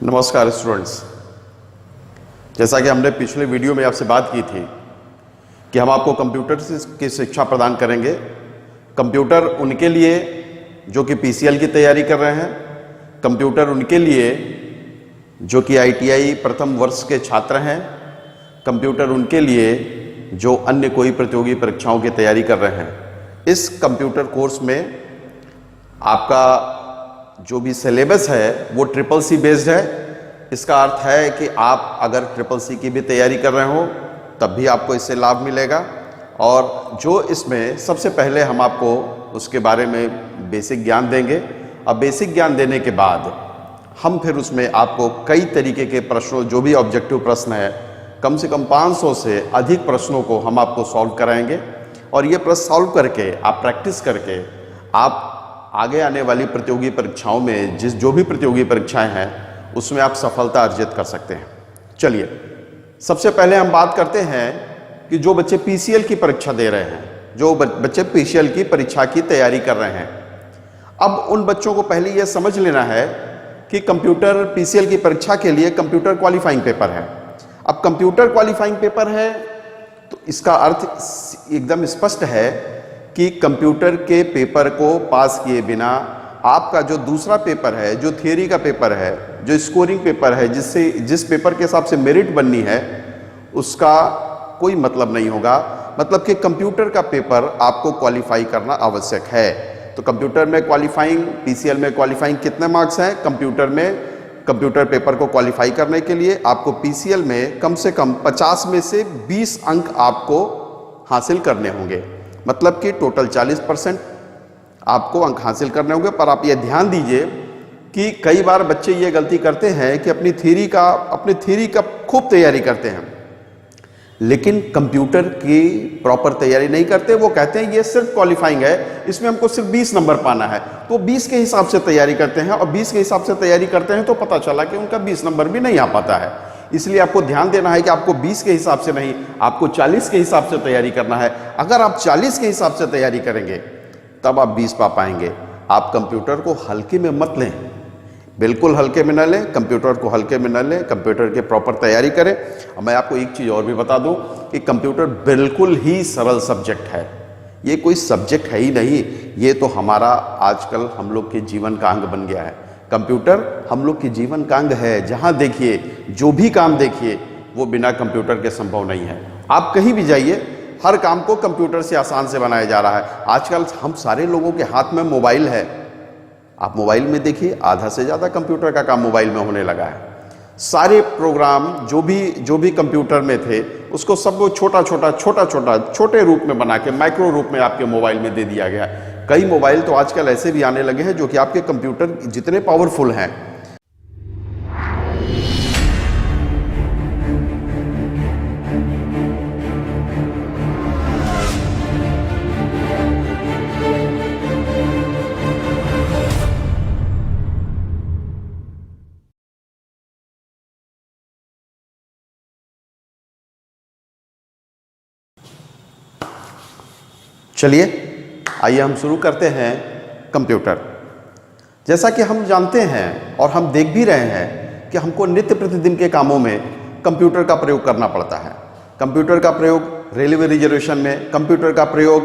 नमस्कार स्टूडेंट्स। जैसा कि हमने पिछले वीडियो में आपसे बात की थी कि हम आपको कंप्यूटर की शिक्षा प्रदान करेंगे। कंप्यूटर उनके लिए जो कि पीसीएल की तैयारी कर रहे हैं, कंप्यूटर उनके लिए जो कि आईटीआई प्रथम वर्ष के छात्र हैं, कंप्यूटर उनके लिए जो अन्य कोई प्रतियोगी परीक्षाओं की तैयारी कर रहे हैं। इस कंप्यूटर कोर्स में आपका जो भी सिलेबस है वो ट्रिपल सी बेस्ड है। इसका अर्थ है कि आप अगर ट्रिपल सी की भी तैयारी कर रहे हो तब भी आपको इससे लाभ मिलेगा। और जो इसमें सबसे पहले हम आपको उसके बारे में बेसिक ज्ञान देंगे। अब बेसिक ज्ञान देने के बाद हम फिर उसमें आपको कई तरीके के प्रश्नों, जो भी ऑब्जेक्टिव प्रश्न है, कम से कम 500 से अधिक प्रश्नों को हम आपको सॉल्व कराएंगे। और ये प्रश्न सॉल्व करके आप प्रैक्टिस करके आप आगे आने वाली प्रतियोगी परीक्षाओं में जो भी प्रतियोगी परीक्षाएं हैं उसमें आप सफलता अर्जित कर सकते हैं। चलिए सबसे पहले हम बात करते हैं कि जो बच्चे पीसीएल की परीक्षा दे रहे हैं, जो बच्चे पीसीएल की परीक्षा की तैयारी कर रहे हैं, अब उन बच्चों को पहले यह समझ लेना है कि कंप्यूटर पीसीएल की परीक्षा के लिए कंप्यूटर क्वालिफाइंग पेपर है। अब कंप्यूटर क्वालिफाइंग पेपर है तो इसका अर्थ एकदम स्पष्ट है कि कंप्यूटर के पेपर को पास किए बिना आपका जो दूसरा पेपर है, जो थियरी का पेपर है, जो स्कोरिंग पेपर है, जिस पेपर के हिसाब से मेरिट बननी है, उसका कोई मतलब नहीं होगा। मतलब कि कंप्यूटर का पेपर आपको क्वालिफाई करना आवश्यक है। तो कंप्यूटर में क्वालिफाइंग, पीसीएल में क्वालिफाइंग कितने मार्क्स हैं? कंप्यूटर पेपर को क्वालिफाई करने के लिए आपको पीसीएल में कम से कम 50 में से 20 अंक आपको हासिल करने होंगे। मतलब कि टोटल 40% आपको अंक हासिल करने होंगे। पर आप ये ध्यान दीजिए कि कई बार बच्चे ये गलती करते हैं कि अपनी थ्योरी का खूब तैयारी करते हैं, लेकिन कंप्यूटर की प्रॉपर तैयारी नहीं करते। वो कहते हैं ये सिर्फ क्वालिफाइंग है, इसमें हमको सिर्फ 20 नंबर पाना है, तो 20 के हिसाब से तैयारी करते हैं। और 20 के हिसाब से तैयारी करते हैं तो पता चला कि उनका 20 नंबर भी नहीं आ पाता है। इसलिए आपको ध्यान देना है कि आपको 20 के हिसाब से नहीं, आपको 40 के हिसाब से तैयारी करना है। अगर आप 40 के हिसाब से तैयारी करेंगे तब आप 20 पा पाएंगे। आप कंप्यूटर को हल्के में मत लें, बिल्कुल हल्के में न लें, कंप्यूटर को हल्के में न लें, कंप्यूटर की प्रॉपर तैयारी करें। और मैं आपको एक चीज़ और भी बता दूं कि कंप्यूटर बिल्कुल ही सरल सब्जेक्ट है। ये कोई सब्जेक्ट है ही नहीं, ये तो हमारा आजकल हम लोग के जीवन का अंग बन गया है। कंप्यूटर हम लोग के जीवन का अंग है। जहाँ देखिए, जो भी काम देखिए, वो बिना कंप्यूटर के संभव नहीं है। आप कहीं भी जाइए, हर काम को कंप्यूटर से आसान से बनाया जा रहा है। आजकल हम सारे लोगों के हाथ में मोबाइल है। आप मोबाइल में देखिए, आधा से ज़्यादा कंप्यूटर का काम मोबाइल में होने लगा है। सारे प्रोग्राम जो भी कंप्यूटर में थे, उसको सबको छोटे रूप में बना के माइक्रो रूप में आपके मोबाइल में दे दिया गया है। कई मोबाइल तो आजकल ऐसे भी आने लगे हैं जो कि आपके कंप्यूटर जितने पावरफुल हैं। चलिए आइए हम शुरू करते हैं कंप्यूटर। जैसा कि हम जानते हैं और हम देख भी रहे हैं कि हमको नित्य प्रतिदिन के कामों में कंप्यूटर का प्रयोग करना पड़ता है। कंप्यूटर का प्रयोग रेलवे रिजर्वेशन में, कंप्यूटर का प्रयोग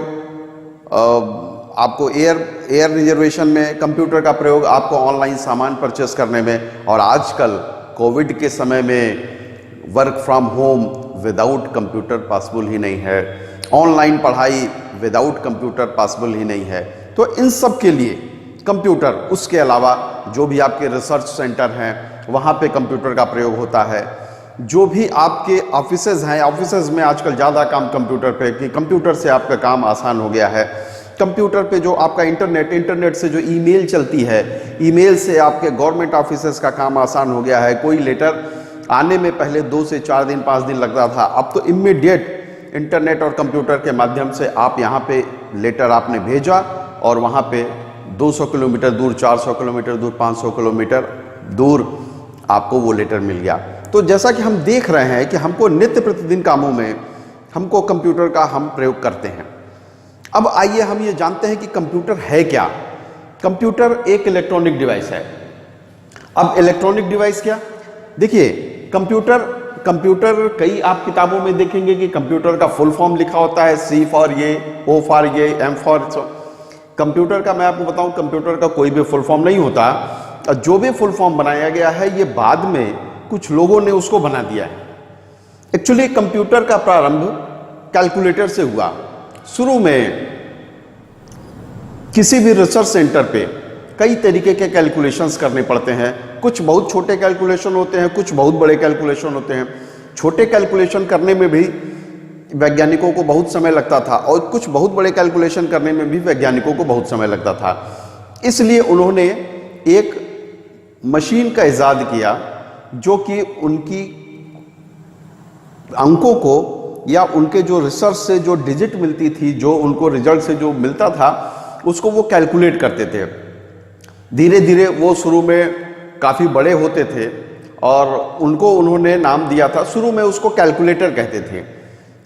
आपको एयर रिजर्वेशन में, कंप्यूटर का प्रयोग आपको ऑनलाइन सामान परचेस करने में। और आजकल कोविड के समय में work from home without computer possible ही नहीं है। ऑनलाइन पढ़ाई विदाउट कंप्यूटर पॉसिबल ही नहीं है। तो इन सब के लिए कंप्यूटर, उसके अलावा जो भी आपके रिसर्च सेंटर हैं वहाँ पे कंप्यूटर का प्रयोग होता है। जो भी आपके ऑफिसेज हैं, ऑफिसेज में आजकल ज़्यादा काम कंप्यूटर पे, कि कंप्यूटर से आपका काम आसान हो गया है। कंप्यूटर पे जो आपका इंटरनेट से जो ईमेल चलती है, ईमेल से आपके गवर्नमेंट ऑफिसेज का काम आसान हो गया है। कोई लेटर आने में पहले 2 से 4 दिन 5 दिन लगता था, अब तो इमीडिएट इंटरनेट और कंप्यूटर के माध्यम से आप यहाँ पे लेटर आपने भेजा और वहाँ पे 200 किलोमीटर दूर, 400 किलोमीटर दूर, 500 किलोमीटर दूर आपको वो लेटर मिल गया। तो जैसा कि हम देख रहे हैं कि हमको नित्य प्रतिदिन कामों में हमको कंप्यूटर का हम प्रयोग करते हैं। अब आइए हम ये जानते हैं कि कंप्यूटर है क्या। कंप्यूटर एक इलेक्ट्रॉनिक डिवाइस है। अब इलेक्ट्रॉनिक डिवाइस क्या? देखिए, कंप्यूटर कई आप किताबों में देखेंगे कि कंप्यूटर का फुल फॉर्म लिखा होता है, C फॉर ये, O फॉर ये, M फॉर। कंप्यूटर का मैं आपको बताऊं, कंप्यूटर का कोई भी फुल फॉर्म नहीं होता। जो भी फुल फॉर्म बनाया गया है ये बाद में कुछ लोगों ने उसको बना दिया है। एक्चुअली कंप्यूटर का प्रारंभ कैलकुलेटर से हुआ। शुरू में किसी भी रिसर्च सेंटर पे कई तरीके के कैलकुलेशंस करने पड़ते हैं। कुछ बहुत छोटे कैलकुलेशन होते हैं, कुछ बहुत बड़े कैलकुलेशन होते हैं। छोटे कैलकुलेशन करने में भी वैज्ञानिकों को बहुत समय लगता था और कुछ बहुत बड़े कैलकुलेशन करने में भी वैज्ञानिकों को बहुत समय लगता था। इसलिए उन्होंने एक मशीन का इजाद किया जो कि उनकी अंकों को या उनके जो रिसर्च से जो डिजिट मिलती थी, जो उनको रिजल्ट से जो मिलता था, उसको वो कैलकुलेट करते थे। धीरे धीरे वो शुरू में काफ़ी बड़े होते थे और उनको उन्होंने नाम दिया था, शुरू में उसको कैलकुलेटर कहते थे।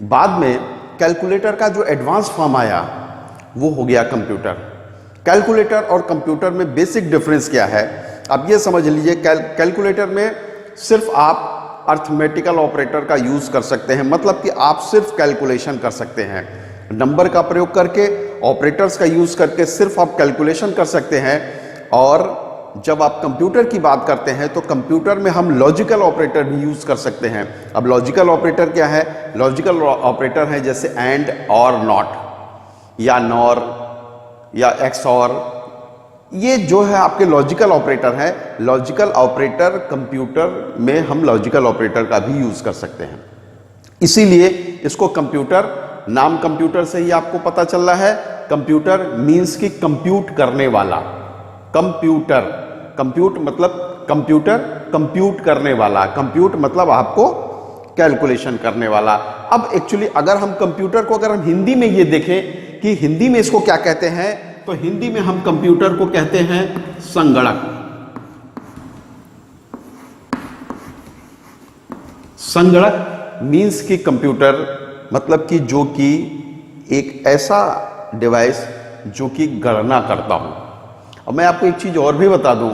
बाद में कैलकुलेटर का जो एडवांस फॉर्म आया वो हो गया कंप्यूटर। कैलकुलेटर और कंप्यूटर में बेसिक डिफरेंस क्या है, अब ये समझ लीजिए। कैलकुलेटर में सिर्फ आप अर्थमेटिकल ऑपरेटर का यूज़ कर सकते हैं, मतलब कि आप सिर्फ कैलकुलेशन कर सकते हैं। नंबर का प्रयोग करके, ऑपरेटर्स का यूज़ करके सिर्फ आप कैलकुलेशन कर सकते हैं। और जब आप कंप्यूटर की बात करते हैं तो कंप्यूटर में हम लॉजिकल ऑपरेटर भी यूज़ कर सकते हैं। अब लॉजिकल ऑपरेटर क्या है? लॉजिकल ऑपरेटर है जैसे एंड और नॉट या नॉर या एक्स और, ये जो है आपके लॉजिकल ऑपरेटर है। लॉजिकल ऑपरेटर कंप्यूटर में हम लॉजिकल ऑपरेटर का भी यूज़ कर सकते हैं। इसीलिए इसको कंप्यूटर, नाम कंप्यूटर से ही आपको पता चल रहा है। कंप्यूटर मीन्स की कंप्यूट करने वाला। कंप्यूटर, कंप्यूट मतलब कंप्यूटर, कंप्यूट करने वाला। कंप्यूट मतलब आपको कैलकुलेशन करने वाला। अब एक्चुअली अगर हम कंप्यूटर को अगर हम हिंदी में ये देखें कि हिंदी में इसको क्या कहते हैं, तो हिंदी में हम कंप्यूटर को कहते हैं संगणक। संगणक मीन्स की कंप्यूटर, मतलब कि जो कि एक ऐसा डिवाइस जो कि गणना करता हूं। अब मैं आपको एक चीज और भी बता दूं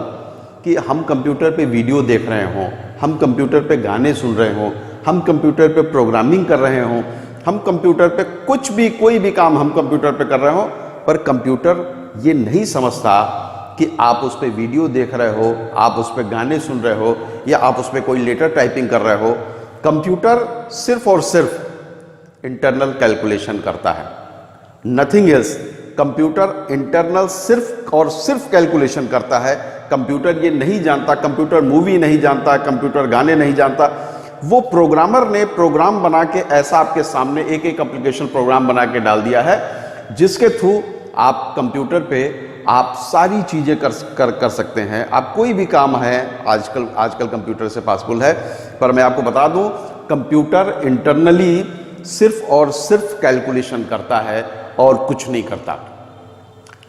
कि हम कंप्यूटर पे वीडियो देख रहे हों, हम कंप्यूटर पे गाने सुन रहे हों, हम कंप्यूटर पे प्रोग्रामिंग कर रहे हों, हम कंप्यूटर पे कुछ भी, कोई भी काम हम कंप्यूटर पे कर रहे हो, पर कंप्यूटर ये नहीं समझता कि आप उस पर वीडियो देख रहे हो, आप उस पर गाने सुन रहे हो या आप उस पर कोई लेटर टाइपिंग कर रहे हो। कंप्यूटर सिर्फ और सिर्फ इंटरनल कैलकुलेशन करता है, नथिंग एल्स। कंप्यूटर इंटरनल सिर्फ और सिर्फ कैलकुलेशन करता है। कंप्यूटर ये नहीं जानता, कंप्यूटर मूवी नहीं जानता, कंप्यूटर गाने नहीं जानता। वो प्रोग्रामर ने प्रोग्राम बना के ऐसा आपके सामने एक एक एप्लीकेशन प्रोग्राम बना के डाल दिया है जिसके थ्रू आप कंप्यूटर पे आप सारी चीज़ें कर सकते हैं। आप कोई भी काम है आजकल कंप्यूटर से पॉसिबल है। पर मैं आपको बता दूं, कंप्यूटर इंटरनली सिर्फ और सिर्फ कैलकुलेशन करता है और कुछ नहीं करता।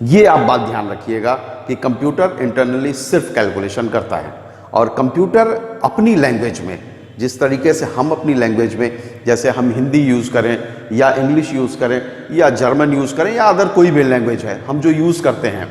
ये आप बात ध्यान रखिएगा कि कंप्यूटर इंटरनली सिर्फ कैलकुलेशन करता है। और कंप्यूटर अपनी लैंग्वेज में, जिस तरीके से हम अपनी लैंग्वेज में, जैसे हम हिंदी यूज़ करें या इंग्लिश यूज़ करें या जर्मन यूज़ करें या अदर कोई भी लैंग्वेज है हम जो यूज़ करते हैं,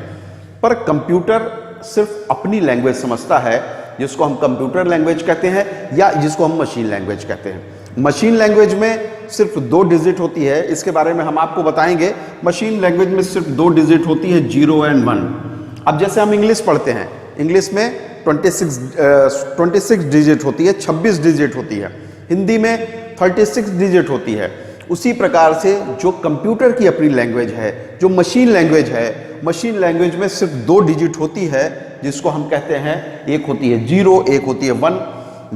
पर कंप्यूटर सिर्फ अपनी लैंग्वेज समझता है, जिसको हम कंप्यूटर लैंग्वेज कहते हैं या जिसको हम मशीन लैंग्वेज कहते हैं। मशीन लैंग्वेज में सिर्फ 2 डिजिट होती है, इसके बारे में हम आपको बताएंगे। मशीन लैंग्वेज में सिर्फ 2 डिजिट होती है, 0 और 1। अब जैसे हम इंग्लिश पढ़ते हैं, इंग्लिश में 26 डिजिट होती है, 26 डिजिट होती है। हिंदी में 36 डिजिट होती है। उसी प्रकार से जो कंप्यूटर की अपनी लैंग्वेज है, जो मशीन लैंग्वेज है, मशीन लैंग्वेज में सिर्फ 2 डिजिट होती है, जिसको हम कहते हैं, एक होती है 0, एक होती है 1।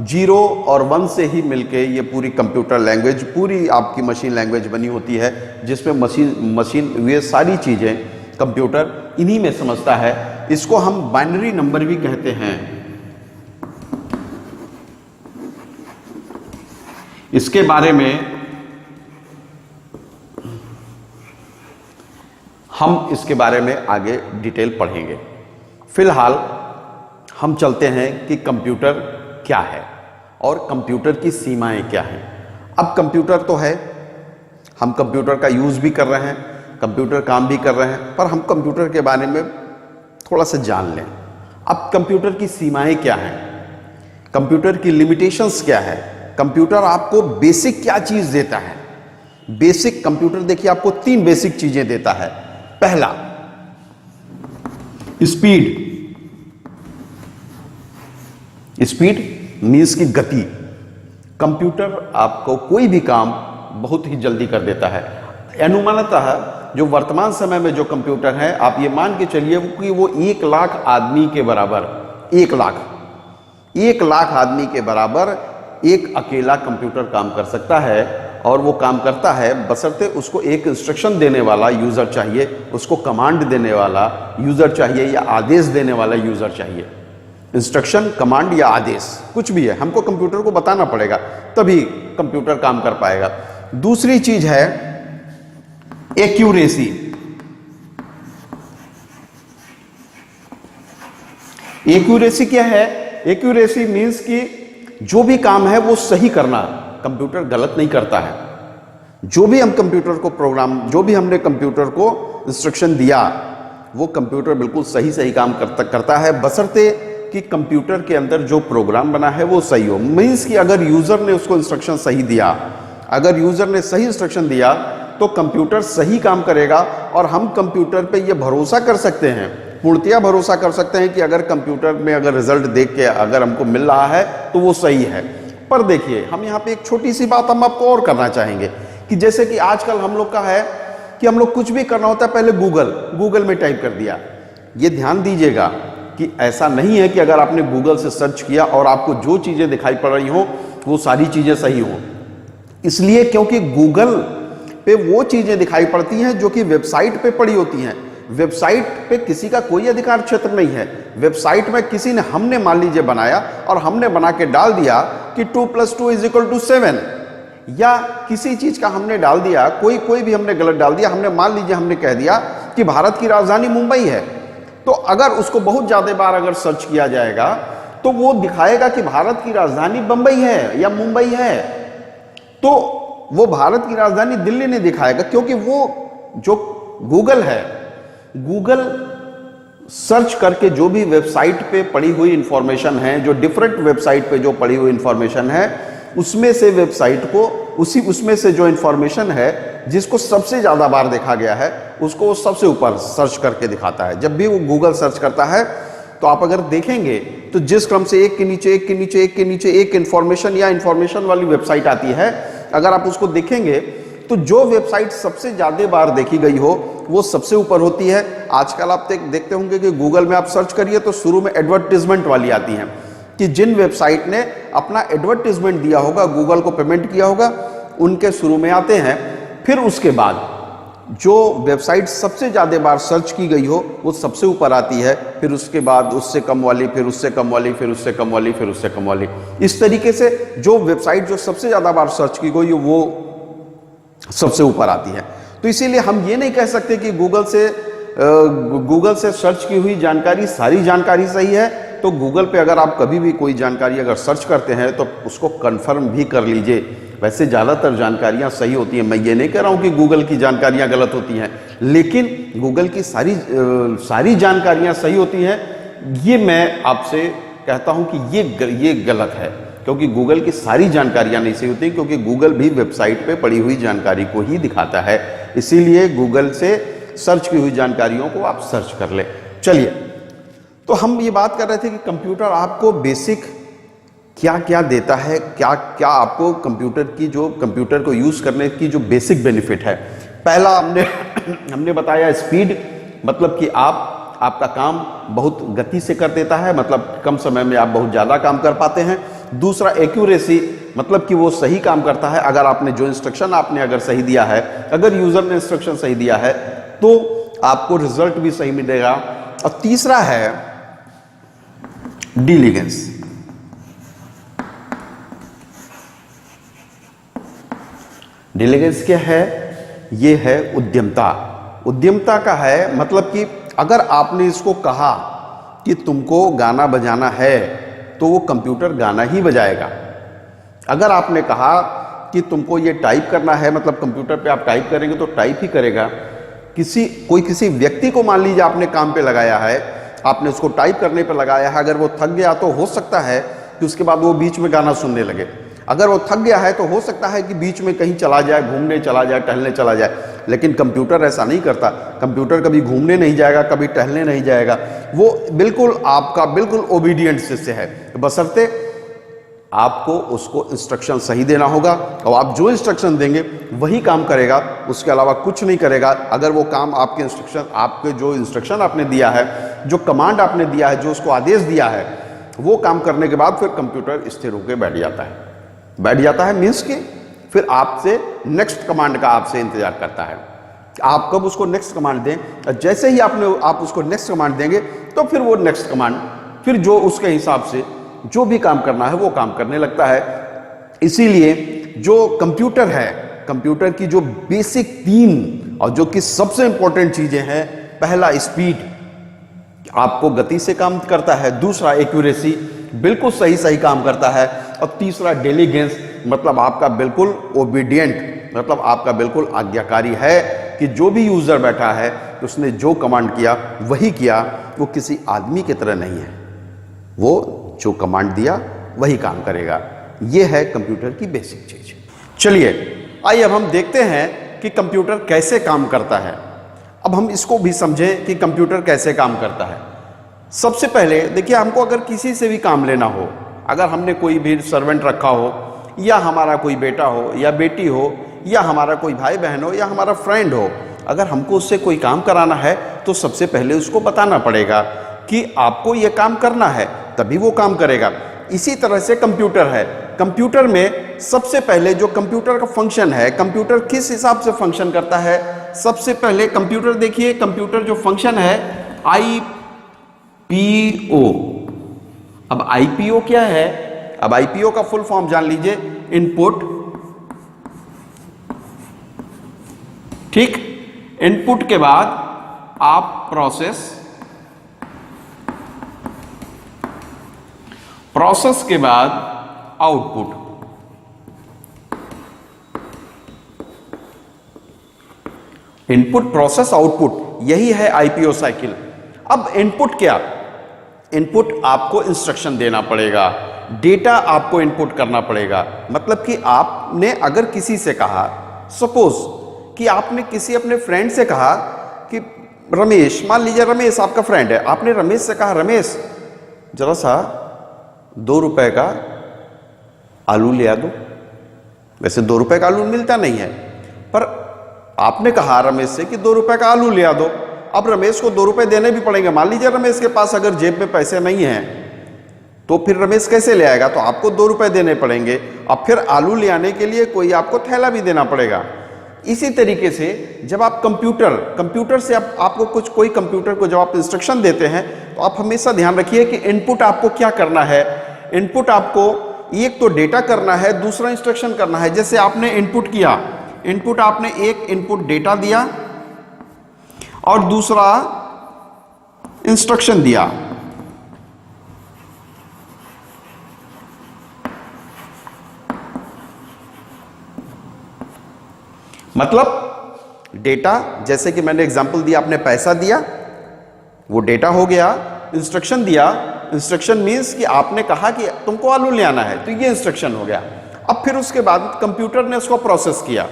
0 और 1 से ही मिलके ये पूरी कंप्यूटर लैंग्वेज, पूरी आपकी मशीन लैंग्वेज बनी होती है, जिसमें मशीन ये सारी चीज़ें कंप्यूटर इन्हीं में समझता है। इसको हम बाइनरी नंबर भी कहते हैं। इसके बारे में हम इसके बारे में आगे डिटेल पढ़ेंगे। फिलहाल हम चलते हैं कि कंप्यूटर क्या है और कंप्यूटर की सीमाएं क्या हैं। अब कंप्यूटर तो है, हम कंप्यूटर का यूज़ भी कर रहे हैं, कंप्यूटर काम भी कर रहे हैं, पर हम कंप्यूटर के बारे में थोड़ा सा जान लें। अब कंप्यूटर की सीमाएं क्या हैं, कंप्यूटर की लिमिटेशंस क्या है, कंप्यूटर आपको बेसिक क्या चीज देता है। बेसिक कंप्यूटर देखिए आपको 3 बेसिक चीजें देता है। पहला स्पीड, स्पीड मीन्स की गति। कंप्यूटर आपको कोई भी काम बहुत ही जल्दी कर देता है। अनुमानतः जो वर्तमान समय में जो कंप्यूटर है, आप ये मान के चलिए कि वो 1 लाख आदमी के बराबर, 1 लाख आदमी के बराबर एक अकेला कंप्यूटर काम कर सकता है। और वो काम करता है बशर्ते उसको एक इंस्ट्रक्शन देने वाला यूजर चाहिए, उसको कमांड देने वाला यूजर चाहिए या आदेश देने वाला यूजर चाहिए। इंस्ट्रक्शन, कमांड या आदेश कुछ भी है, हमको कंप्यूटर को बताना पड़ेगा, तभी कंप्यूटर काम कर पाएगा। दूसरी चीज है एक्यूरेसी। एक्यूरेसी क्या है? एक्यूरेसी मीन्स कि जो भी काम है वो सही करना। कंप्यूटर गलत नहीं करता है। जो भी हम कंप्यूटर को प्रोग्राम, जो भी हमने कंप्यूटर को इंस्ट्रक्शन दिया, वो कंप्यूटर बिल्कुल सही काम करता है, बशर्ते कि कंप्यूटर के अंदर जो प्रोग्राम बना है वो सही हो। मीन्स कि अगर यूजर ने उसको इंस्ट्रक्शन सही दिया, अगर यूजर ने सही इंस्ट्रक्शन दिया तो कंप्यूटर सही काम करेगा। और हम कंप्यूटर पे ये भरोसा कर सकते हैं, पूर्णतया भरोसा कर सकते हैं कि अगर कंप्यूटर में अगर रिजल्ट देख के अगर हमको मिल रहा है तो वो सही है। पर देखिए, हम यहाँ पे एक छोटी सी बात हम आपको और करना चाहेंगे कि जैसे कि आजकल हम लोग का है कि हम लोग कुछ भी करना होता है पहले गूगल में टाइप कर दिया। ये ध्यान दीजिएगा कि ऐसा नहीं है कि अगर आपने गूगल से सर्च किया और आपको जो चीजें दिखाई पड़ रही हो वो सारी चीजें सही हो। इसलिए क्योंकि गूगल पे वो चीजें दिखाई पड़ती हैं जो कि वेबसाइट पे पड़ी होती हैं। वेबसाइट पे किसी का कोई अधिकार क्षेत्र नहीं है। वेबसाइट में किसी ने, हमने मान लीजिए बनाया और हमने बना के डाल दिया कि 2 + 2 = 7, या किसी चीज का हमने डाल दिया, कोई भी हमने गलत डाल दिया। हमने मान लीजिए हमने कह दिया कि भारत की राजधानी मुंबई है, तो अगर उसको बहुत ज्यादा बार अगर सर्च किया जाएगा तो वो दिखाएगा कि भारत की राजधानी बंबई है या मुंबई है। तो वो भारत की राजधानी दिल्ली नहीं दिखाएगा, क्योंकि वो जो गूगल है, गूगल सर्च करके जो भी वेबसाइट पे पड़ी हुई इंफॉर्मेशन है, जो डिफरेंट वेबसाइट पे जो पड़ी हुई इंफॉर्मेशन है, उसमें से वेबसाइट को उसमें से जो इंफॉर्मेशन है जिसको सबसे ज्यादा बार देखा गया है उसको वो सबसे ऊपर सर्च करके दिखाता है। जब भी वो गूगल सर्च करता है तो आप अगर देखेंगे तो जिस क्रम से एक के नीचे एक इंफॉर्मेशन या इंफॉर्मेशन वाली वेबसाइट आती है, अगर आप उसको देखेंगे तो जो वेबसाइट सबसे ज्यादा बार देखी गई हो वो सबसे ऊपर होती है। आजकल आप देखते होंगे कि गूगल में आप सर्च करिए तो शुरू में एडवर्टीजमेंट वाली आती हैं कि जिन वेबसाइट ने अपना एडवर्टीजमेंट दिया होगा, गूगल को पेमेंट किया होगा, उनके शुरू में आते हैं। फिर उसके बाद जो वेबसाइट सबसे ज्यादा बार सर्च की गई हो वो सबसे ऊपर आती है, फिर उसके बाद उससे कम वाली, फिर उससे कम वाली, फिर उससे कम वाली, फिर उससे कम वाली। इस तरीके से जो वेबसाइट जो सबसे ज्यादा बार सर्च की गई वो सबसे ऊपर आती है। तो इसीलिए हम ये नहीं कह सकते कि गूगल से सर्च की हुई जानकारी सारी जानकारी सही है। तो गूगल पे अगर आप कभी भी कोई जानकारी अगर सर्च करते हैं तो उसको कंफर्म भी कर लीजिए। वैसे ज़्यादातर जानकारियां सही होती हैं, मैं ये नहीं कह रहा हूं कि गूगल की जानकारियां गलत होती हैं, लेकिन गूगल की सारी जानकारियां सही होती हैं, ये मैं आपसे कहता हूं कि ये गलत है। क्योंकि गूगल की सारी जानकारियां नहीं सही होती, क्योंकि गूगल भी वेबसाइट पे पड़ी हुई जानकारी को ही दिखाता है। इसीलिए गूगल से सर्च की हुई जानकारियों को आप सर्च कर ले। चलिए, तो हम ये बात कर रहे थे कि कंप्यूटर आपको बेसिक क्या क्या देता है, क्या क्या आपको कंप्यूटर को यूज करने की जो बेसिक बेनिफिट है। पहला हमने बताया स्पीड, मतलब कि आपका काम बहुत गति से कर देता है, मतलब कम समय में आप बहुत ज्यादा काम कर पाते हैं। दूसरा एक्यूरेसी, मतलब कि वो सही काम करता है। अगर आपने जो इंस्ट्रक्शन आपने अगर सही दिया है, अगर यूजर ने इंस्ट्रक्शन सही दिया है तो आपको रिजल्ट भी सही मिलेगा। और तीसरा है डिलीगेंस। डिलीगेंस क्या है? ये है उद्यमता। उद्यमता का है मतलब कि अगर आपने इसको कहा कि तुमको गाना बजाना है तो वो कंप्यूटर गाना ही बजाएगा। अगर आपने कहा कि तुमको ये टाइप करना है, मतलब कंप्यूटर पे आप टाइप करेंगे तो टाइप ही करेगा। किसी व्यक्ति को मान लीजिए आपने काम पे लगाया है आपने उसको टाइप करने पर लगाया है, अगर वो थक गया तो हो सकता है कि उसके बाद वो बीच में गाना सुनने लगे। अगर वो थक गया है तो हो सकता है कि बीच में कहीं चला जाए, घूमने चला जाए, टहलने चला जाए। लेकिन कंप्यूटर ऐसा नहीं करता। कंप्यूटर कभी घूमने नहीं जाएगा, कभी टहलने नहीं जाएगा। वो बिल्कुल आपका बिल्कुल ओबीडियंट से है, बशर्ते आपको उसको इंस्ट्रक्शन सही देना होगा और आप जो इंस्ट्रक्शन देंगे वही काम करेगा, उसके अलावा कुछ नहीं करेगा। अगर वो काम आपके इंस्ट्रक्शन, आपके जो इंस्ट्रक्शन आपने दिया है, जो कमांड आपने दिया है, जो उसको आदेश दिया है, वो काम करने के बाद फिर कंप्यूटर स्थिर होकर बैठ जाता है। बैठ जाता है मीन्स कि फिर आपसे नेक्स्ट कमांड का आपसे इंतजार करता है। आप कब उसको नेक्स्ट कमांड दें, जैसे ही आप उसको नेक्स्ट कमांड देंगे तो फिर वो नेक्स्ट कमांड, फिर जो उसके हिसाब से जो भी काम करना है वो काम करने लगता है। इसीलिए जो कंप्यूटर है, कंप्यूटर की जो बेसिक 3 और जो कि सबसे इंपॉर्टेंट चीजें हैं, पहला स्पीड, आपको गति से काम करता है। दूसरा एक्यूरेसी, बिल्कुल सही काम करता है। और तीसरा डिलीजेंस, मतलब आपका बिल्कुल ओबीडियंट, मतलब आपका बिल्कुल आज्ञाकारी है कि जो भी यूजर बैठा है उसने जो कमांड किया वही किया। वो किसी आदमी की तरह नहीं है, वो जो कमांड दिया वही काम करेगा। ये है कंप्यूटर की बेसिक चीज। चलिए आइए अब हम देखते हैं कि कंप्यूटर कैसे काम करता है। अब हम इसको भी समझें कि कंप्यूटर कैसे काम करता है। सबसे पहले देखिए, हमको अगर किसी से भी काम लेना हो, अगर हमने कोई भी सर्वेंट रखा हो, या हमारा कोई बेटा हो या बेटी हो, या हमारा कोई भाई बहन हो, या हमारा फ्रेंड हो, अगर हमको उससे कोई काम कराना है तो सबसे पहले उसको बताना पड़ेगा कि आपको ये काम करना है, तभी वो काम करेगा। इसी तरह से कंप्यूटर है। कंप्यूटर में सबसे पहले जो कंप्यूटर का फंक्शन है, कंप्यूटर किस हिसाब से फंक्शन करता है, सबसे पहले कंप्यूटर देखिए, कंप्यूटर जो फंक्शन है आईपीओ। अब आईपीओ क्या है? अब आईपीओ का फुल फॉर्म जान लीजिए, इनपुट, ठीक, इनपुट के बाद आप प्रोसेस, प्रोसेस के बाद आउटपुट। इनपुट, प्रोसेस, आउटपुट, यही है आईपीओ साइकिल। अब इनपुट क्या? इनपुट आपको इंस्ट्रक्शन देना पड़ेगा, डेटा आपको इनपुट करना पड़ेगा। मतलब कि आपने अगर किसी से कहा, सपोज कि आपने किसी अपने फ्रेंड से कहा कि रमेश, मान लीजिए रमेश आपका फ्रेंड है, आपने रमेश से कहा रमेश जरा सा 2 रुपए का आलू ले आ दो। वैसे 2 रुपए का आलू मिलता नहीं है, पर आपने कहा रमेश से कि 2 रुपए का आलू ले आ दो। अब रमेश को 2 रुपए देने भी पड़ेंगे। मान लीजिए रमेश के पास अगर जेब में पैसे नहीं हैं तो फिर रमेश कैसे ले आएगा? तो आपको 2 रुपए देने पड़ेंगे। अब फिर आलू ले आने के लिए कोई आपको थैला भी देना पड़ेगा। इसी तरीके से जब आप कंप्यूटर से आपको कोई कंप्यूटर को जब आप इंस्ट्रक्शन देते हैं तो आप हमेशा ध्यान रखिए कि इनपुट आपको क्या करना है। इनपुट आपको एक तो डेटा करना है, दूसरा इंस्ट्रक्शन करना है। जैसे आपने इनपुट किया, इनपुट आपने एक इनपुट डेटा दिया और दूसरा इंस्ट्रक्शन दिया। मतलब डेटा, जैसे कि मैंने एग्जांपल दिया, आपने पैसा दिया, वो डेटा हो गया। इंस्ट्रक्शन दिया, इंस्ट्रक्शन मींस कि आपने कहा कि तुमको आलू ले आना है, तो ये इंस्ट्रक्शन हो गया। अब फिर उसके बाद कंप्यूटर ने उसको प्रोसेस किया,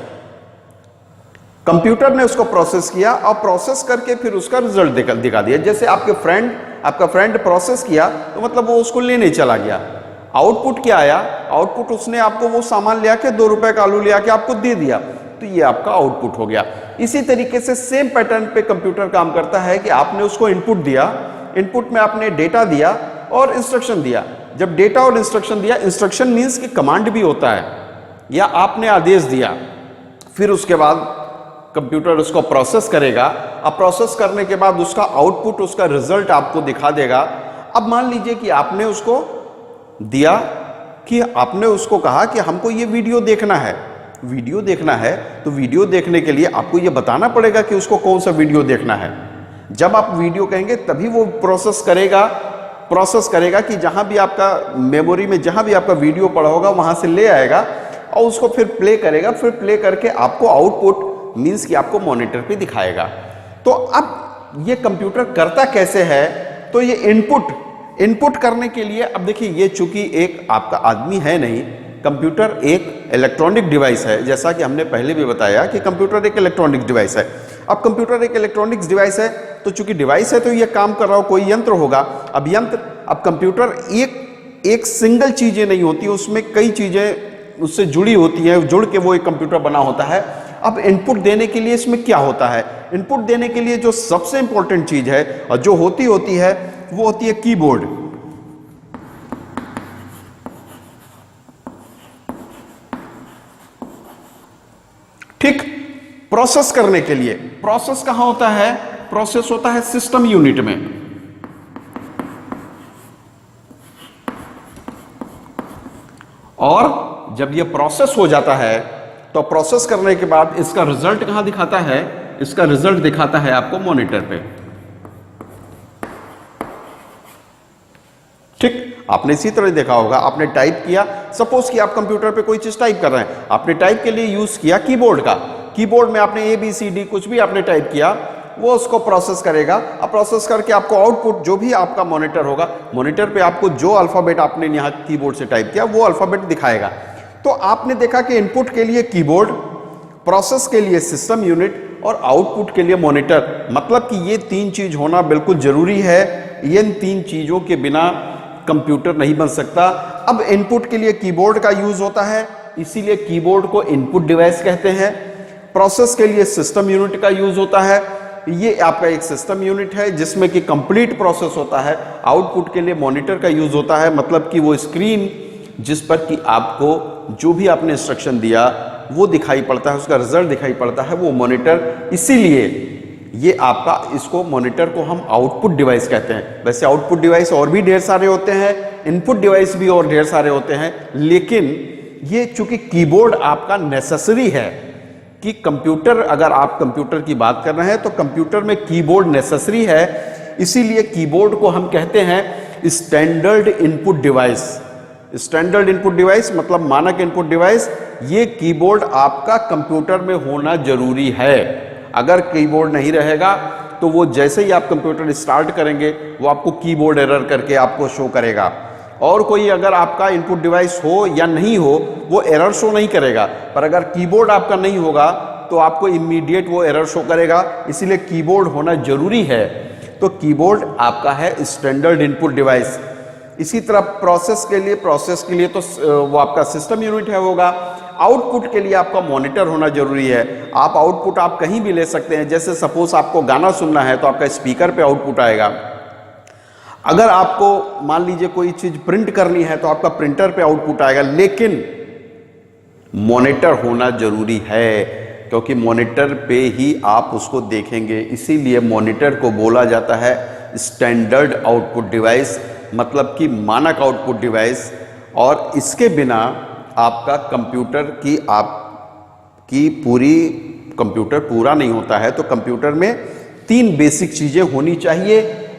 कंप्यूटर ने उसको प्रोसेस किया और प्रोसेस करके फिर उसका रिजल्ट दिखा दिया। जैसे आपका फ्रेंड प्रोसेस किया तो मतलब वो उसको लेने चला गया। आउटपुट क्या आया? आउटपुट उसने आपको वो सामान ले आके 2 रुपए का आलू ले आके आपको दे दिया, तो ये आपका आउटपुट हो गया। इसी तरीके से सेम पैटर्न पे कंप्यूटर काम करता है कि आपने उसको इनपुट दिया, इनपुट में आपने डेटा दिया और इंस्ट्रक्शन दिया। जब डेटा और इंस्ट्रक्शन दिया, इंस्ट्रक्शन मींस कि कमांड भी होता है, या आपने आदेश दिया, फिर उसके बाद कंप्यूटर उसको प्रोसेस करेगा। अब प्रोसेस करने के बाद उसका आउटपुट, उसका रिजल्ट आपको दिखा देगा। अब मान लीजिए कि आपने उसको दिया, कि आपने उसको कहा कि हमको ये वीडियो देखना है, वीडियो देखना है, तो वीडियो देखने के लिए आपको ये बताना पड़ेगा कि उसको कौन सा वीडियो देखना है। जब आप वीडियो कहेंगे तभी वो प्रोसेस करेगा कि जहां भी आपका मेमोरी में जहां भी आपका वीडियो पड़ा होगा वहां से ले आएगा और उसको फिर प्ले करेगा। फिर प्ले करके आपको आउटपुट मींस कि आपको मॉनिटर पे दिखाएगा। तो अब ये कंप्यूटर करता कैसे है, तो ये इनपुट करने के लिए, अब देखिए ये चूंकि एक आपका आदमी है नहीं, कंप्यूटर एक इलेक्ट्रॉनिक डिवाइस है, जैसा कि हमने पहले भी बताया कि कंप्यूटर एक इलेक्ट्रॉनिक डिवाइस है। अब कंप्यूटर एक इलेक्ट्रॉनिक्स डिवाइस है, तो चूंकि डिवाइस है तो ये काम कर रहा हो, कोई यंत्र होगा। अब कंप्यूटर एक सिंगल चीजें नहीं होती, उसमें कई चीजें उससे जुड़ी होती हैं, जुड़ के वो एक कंप्यूटर बना होता है। अब इनपुट देने के लिए इसमें क्या होता है? इनपुट देने के लिए जो सबसे इंपॉर्टेंट चीज है और जो होती है वो होती है कीबोर्ड। ठीक, प्रोसेस करने के लिए प्रोसेस कहां होता है? प्रोसेस होता है सिस्टम यूनिट में। और जब यह प्रोसेस हो जाता है तो प्रोसेस करने के बाद इसका रिजल्ट कहां दिखाता है? इसका रिजल्ट दिखाता है आपको मॉनिटर पे। ठीक, आपने इसी तरह देखा होगा, आपने टाइप किया, सपोज कि आप कंप्यूटर पे कोई चीज टाइप कर रहे हैं, आपने टाइप के लिए यूज किया कीबोर्ड का। कीबोर्ड में आपने ABCD कुछ भी आपने टाइप किया, वो उसको प्रोसेस करेगा। अब प्रोसेस करके आपको आउटपुट, जो भी आपका मॉनिटर होगा, मॉनिटर पे आपको जो अल्फाबेट आपने यहाँ कीबोर्ड से टाइप किया वो अल्फाबेट दिखाएगा। तो आपने देखा कि इनपुट के लिए कीबोर्ड, प्रोसेस के लिए सिस्टम यूनिट और आउटपुट के लिए मॉनिटर। मतलब कि ये तीन चीज होना बिल्कुल जरूरी है। इन तीन चीजों के बिना कंप्यूटर नहीं बन सकता। अब इनपुट के लिए कीबोर्ड का यूज होता है, इसीलिए कीबोर्ड को इनपुट डिवाइस कहते हैं। प्रोसेस के लिए सिस्टम यूनिट का यूज होता है, ये आपका एक सिस्टम यूनिट है जिसमें कि कंप्लीट प्रोसेस होता है। आउटपुट के लिए मॉनिटर का यूज होता है, मतलब कि वो स्क्रीन जिस पर कि आपको जो भी आपने इंस्ट्रक्शन दिया वो दिखाई पड़ता है, उसका रिजल्ट दिखाई पड़ता है, वो मॉनिटर। इसीलिए ये आपका, इसको मॉनिटर को हम आउटपुट डिवाइस कहते हैं। वैसे आउटपुट डिवाइस और भी ढेर सारे होते हैं, इनपुट डिवाइस भी और ढेर सारे होते हैं, लेकिन ये चूंकि कीबोर्ड आपका नेसेसरी है कि कंप्यूटर, अगर आप कंप्यूटर की बात कर रहे हैं तो कंप्यूटर में कीबोर्ड नेसेसरी है, इसीलिए कीबोर्ड को हम कहते हैं standard input device. Standard input device मतलब मानक इनपुट डिवाइस। ये कीबोर्ड आपका कंप्यूटर में होना जरूरी है। अगर कीबोर्ड नहीं रहेगा तो वो जैसे ही आप कंप्यूटर स्टार्ट करेंगे वो आपको कीबोर्ड एरर करके आपको शो करेगा। और कोई अगर आपका इनपुट डिवाइस हो या नहीं हो वो एरर शो नहीं करेगा, पर अगर कीबोर्ड आपका नहीं होगा तो आपको इमीडिएट वो एरर शो करेगा। इसीलिए कीबोर्ड होना जरूरी है। तो कीबोर्ड आपका है स्टैंडर्ड इनपुट डिवाइस। इसी तरह प्रोसेस के लिए तो वो आपका सिस्टम यूनिट है होगा। आउटपुट के लिए आपका मॉनिटर होना जरूरी है। आप आउटपुट आप कहीं भी ले सकते हैं, जैसे सपोज आपको गाना सुनना है तो आपका स्पीकर पे आउटपुट आएगा। अगर आपको मान लीजिए कोई चीज प्रिंट करनी है तो आपका प्रिंटर पे आउटपुट आएगा, लेकिन मॉनिटर होना जरूरी है, क्योंकि मॉनिटर पे ही आप उसको देखेंगे। इसीलिए मॉनिटर को बोला जाता है स्टैंडर्ड आउटपुट डिवाइस, मतलब कि मानक आउटपुट डिवाइस। और इसके बिना आपका कंप्यूटर की आपकी कंप्यूटर पूरा नहीं होता है। तो कंप्यूटर में तीन बेसिक चीजें होनी चाहिए।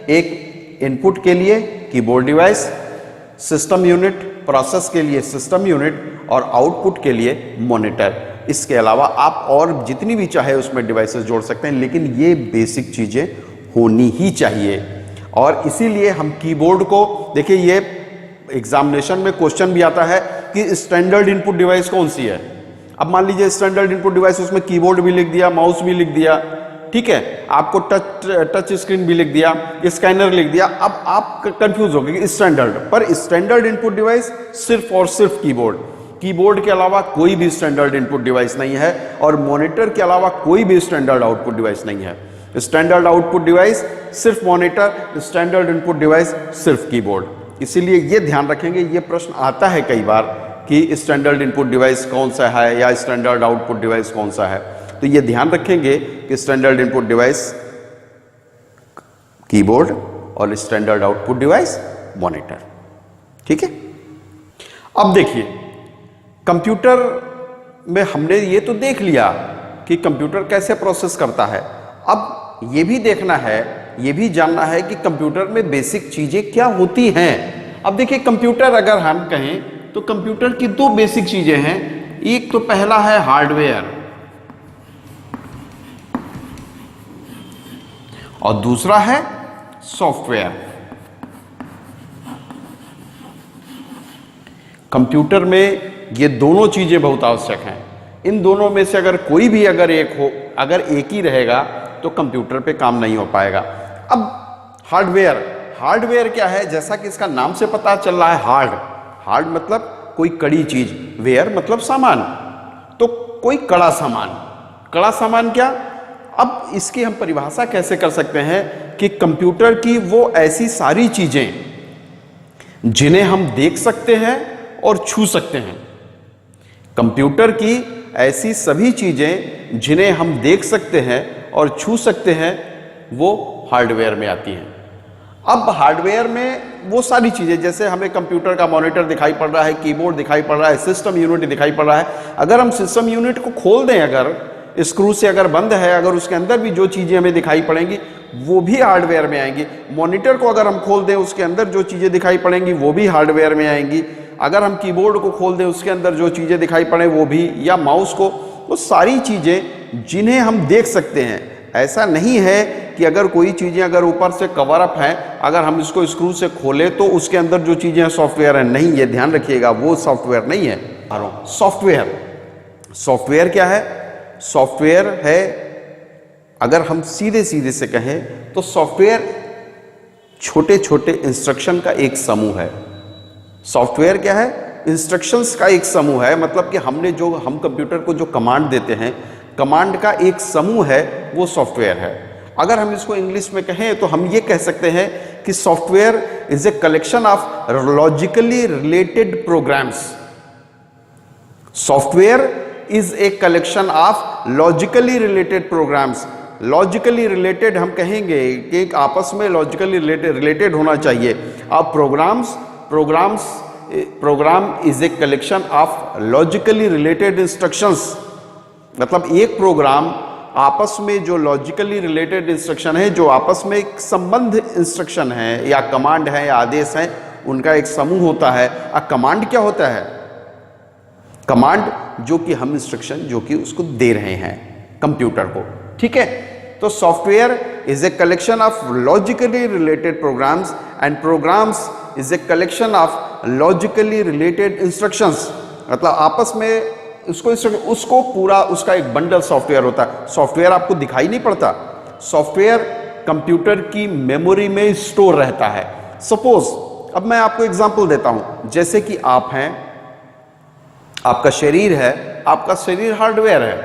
एक इनपुट के लिए keyboard device, system unit, process के लिए सिस्टम यूनिट और आउटपुट के लिए मॉनिटर। इसके अलावा आप और जितनी भी चाहे उसमें डिवाइसेस जोड़ सकते हैं, लेकिन ये बेसिक चीजें होनी ही चाहिए। और इसीलिए हम कीबोर्ड को, देखिए ये एग्जामिनेशन में क्वेश्चन भी आता है कि स्टैंडर्ड इनपुट डिवाइस कौन सी है। अब मान लीजिए स्टैंडर्ड इनपुट डिवाइस, उसमें कीबोर्ड भी लिख दिया, माउस भी लिख दिया, ठीक है, आपको टच स्क्रीन भी लिख दिया, स्कैनर लिख दिया। अब आप कंफ्यूज हो गए स्टैंडर्ड, पर स्टैंडर्ड इनपुट डिवाइस सिर्फ और सिर्फ कीबोर्ड के अलावा कोई भी स्टैंडर्ड इनपुट डिवाइस नहीं है, और मॉनिटर के अलावा कोई भी स्टैंडर्ड आउटपुट डिवाइस नहीं है। स्टैंडर्ड आउटपुट डिवाइस सिर्फ मॉनिटर, स्टैंडर्ड इनपुट डिवाइस सिर्फ कीबोर्ड। इसीलिए ये ध्यान रखेंगे, ये प्रश्न आता है कई बार कि स्टैंडर्ड इनपुट डिवाइस कौन सा है या स्टैंडर्ड आउटपुट डिवाइस कौन सा है। तो ये ध्यान रखेंगे कि स्टैंडर्ड इनपुट डिवाइस कीबोर्ड और स्टैंडर्ड आउटपुट डिवाइस मॉनिटर। ठीक है, अब देखिए कंप्यूटर में हमने ये तो देख लिया कि कंप्यूटर कैसे प्रोसेस करता है। अब ये भी देखना है, ये भी जानना है कि कंप्यूटर में बेसिक चीजें क्या होती हैं। अब देखिए कंप्यूटर अगर हम कहें तो कंप्यूटर की दो बेसिक चीजें हैं। एक तो पहला है हार्डवेयर और दूसरा है सॉफ्टवेयर। कंप्यूटर में ये दोनों चीजें बहुत आवश्यक हैं। इन दोनों में से अगर कोई भी अगर एक ही रहेगा तो कंप्यूटर पे काम नहीं हो पाएगा। अब हार्डवेयर क्या है? जैसा कि इसका नाम से पता चल रहा है, हार्ड मतलब कोई कड़ी चीज, वेयर मतलब सामान, तो कोई कड़ा सामान क्या? अब इसकी हम परिभाषा कैसे कर सकते हैं कि कंप्यूटर की वो ऐसी सारी चीजें जिन्हें हम देख सकते हैं और छू सकते हैं। कंप्यूटर की ऐसी सभी चीजें जिन्हें हम देख सकते हैं और छू सकते हैं वो हार्डवेयर में आती हैं। अब हार्डवेयर में वो सारी चीजें, जैसे हमें कंप्यूटर का मॉनिटर दिखाई पड़ रहा है, कीबोर्ड दिखाई पड़ रहा है, सिस्टम यूनिट दिखाई पड़ रहा है। अगर हम सिस्टम यूनिट को खोल दें, अगर स्क्रू से अगर बंद है, अगर उसके अंदर भी जो चीजें हमें दिखाई पड़ेंगी वो भी हार्डवेयर में आएंगी। मॉनिटर को अगर हम खोल दें, उसके अंदर जो चीजें दिखाई पड़ेंगी वो भी हार्डवेयर में आएंगी। अगर हम कीबोर्ड को खोल दें, उसके अंदर जो चीजें दिखाई पड़े वो भी, या माउस को, वो सारी चीजें जिन्हें हम देख सकते हैं। ऐसा नहीं है कि अगर कोई चीजें अगर ऊपर से कवर अप हैं, अगर हम इसको स्क्रू से खोले तो उसके अंदर जो चीजें हैं सॉफ्टवेयर है, नहीं, ये ध्यान रखिएगा, वो सॉफ्टवेयर नहीं है। सॉफ्टवेयर क्या है? सॉफ्टवेयर है, अगर हम सीधे से कहें तो सॉफ्टवेयर छोटे छोटे इंस्ट्रक्शन का एक समूह है। सॉफ्टवेयर क्या है? इंस्ट्रक्शंस का एक समूह है। मतलब कि हम कंप्यूटर को जो कमांड देते हैं, कमांड का एक समूह है, वो सॉफ्टवेयर है। अगर हम इसको इंग्लिश में कहें तो हम ये कह सकते हैं कि software is a collection of logically related programs. Software is a collection of logically related programs. Logically related हम कहेंगे कि आपस में लॉजिकली रिलेटेड होना चाहिए। अब program is a collection of logically related instructions. मतलब एक प्रोग्राम आपस में जो लॉजिकली रिलेटेड इंस्ट्रक्शन है, जो आपस में एक संबंध इंस्ट्रक्शन है या कमांड है या आदेश है, उनका एक समूह होता है। अब कमांड क्या होता है? कमांड जो कि हम इंस्ट्रक्शन जो कि उसको दे रहे हैं कंप्यूटर को, ठीक है। तो software is a collection of logically related programs and programs is a collection of logically related instructions. मतलब आपस में उसको पूरा उसका एक बंडल सॉफ्टवेयर होता है। सॉफ्टवेयर आपको दिखाई नहीं पड़ता, सॉफ्टवेयर कंप्यूटर की मेमोरी में स्टोर रहता है। सपोज अब मैं आपको एग्जांपल देता हूं, जैसे कि आप हैं, आपका शरीर है, आपका शरीर हार्डवेयर है।